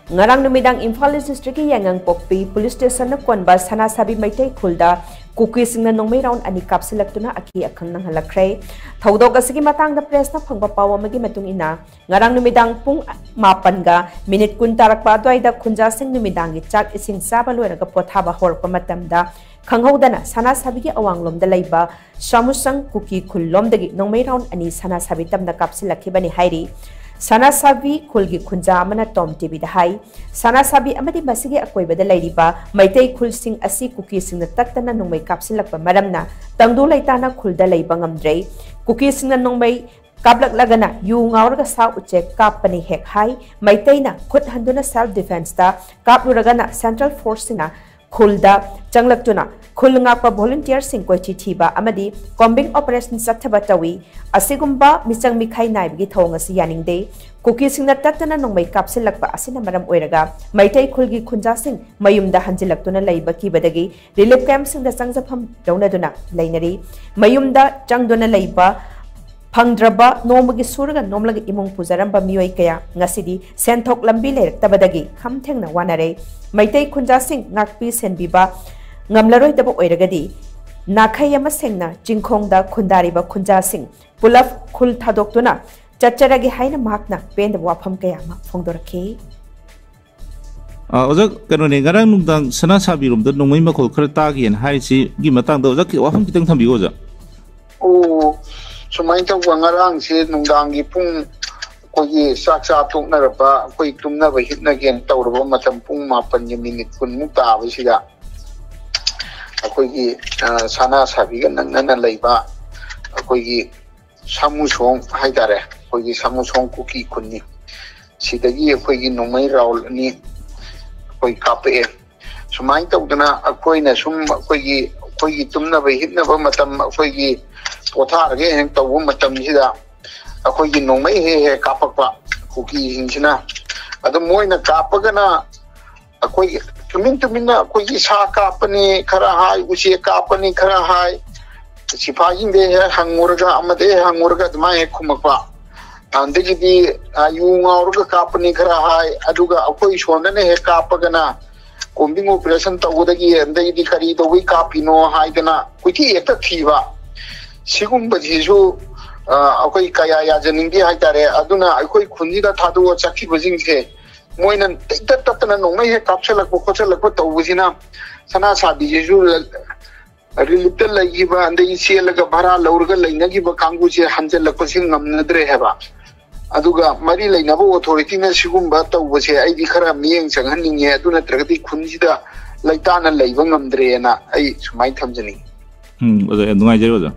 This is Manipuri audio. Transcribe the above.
Ngarang numidang IMPHAL district YAINGANGPOKPI police station na KONBA Sanasabi Meitei Khul Da Kuki Shingna Nongmei round ani Kapshillaktuna Aki-Akhang Nanghallakkhre thaudog asigi matang da press na phangba paw amagi matung ina ngarang numidang pung 8 ga minute 10 tarakpa adwaida khunja sing numidang gi chak ising saba loiraga pothaba horpa matamda khanghodana Sanasabi gi awanglom da leiba samusang Kuki Khul lomdagi Nongmei round ani Sanasabi tamda kapsillakhibani hairi Sanasabi Khul gi khunja amana TOMTV da hai Sanasabi amadi masigi akoiba da lairiba Meitei Khul sing asi Kuki Shingna taktana Nongmei kapsillakpa maramna tangdu laitana Khul da leiba ngamdrei Kuki Shingna Nongmei kaplaklagana yu ngaurga sa uchek kapani hek hai Meitei na khut handuna self defense da kapluragana central force na Khul da Changlaktuna Khul ngakpa volunteer sing koi chiba amadi combing operation sathaba tawi asigumba michang mikhai naibgi thonga si yaningde Kuki Shingna taktana Nongmei kapsillakpa asina maram oiraga Meitei Khul gi khunja sing mayumda hanjilaktuna leiba kibadagi relief camp sing da changjafam daunaduna leinari mayumda changduna leiba Pangdraba nomagi suraga nomlaga imong pujaramba mioi kaya ngasidi senthok lambi leraktabadagi khamthengna wanare Meitei khunja sing ngakpi senbiba ngamlaroi daba oiragadi nakhai ama sengna jingkhongda khundariba khunja sing pulaf khul thadoktuna chacharagi haina makna penda wafam kaya ma phongdorakhe ojak kanone ngarang nungdang Sanasabi romda Nongmei makhol khara tagian haisi gi matang da ojak wafam kitang thambi oja Sumai tau ngarang si nungdang gi pung koi sak tuk narapa koi tumna ba hitna gen tawraba matam pung 8 minute kun muta ba sida akoi gi Sanasabi ga nangna leiba akoi gi samusong haidare akoi gi samusong Kuki kunni sidagi akoi gi Nongmei raul ni akoi kape sumai tau dana akoi na sum akoi gi tumna ba hitna ba matam akoi gi Pothar ge heng tawu matam sida akoi gi Nongmei he kapakpa Kuki hingsina adu moina kapagana akoi tumin akoi gi sa kapani khara hai usi kapani khara hai sipaing de hangurga amade hangurga dma he khumakpa andegi di ayu ngaurga kapani khara hai aduga akoi shonane he kapagana combing operation tawudagi andegi di khari do wi kapino haidana kuiti ekta thiba Sigumba jisu akoi kaya ya janingi haitare aduna akoi khunjida thadu chakhi bajingse moina tatna Nongmei he kapshalakpo khochalakpo tawbusina Sanasabi jisu relital lagiba andai sielaga bhara laurga lainagi ba kangu je hanjalakpo sing ngamnadre heba aduga mari lainaba authority na sigumba tawbuse aidi khara miyeng changhaninge aduna tragati khunjida laitana leiba ngamdre na ai sumai thamjani oja nungai jero oja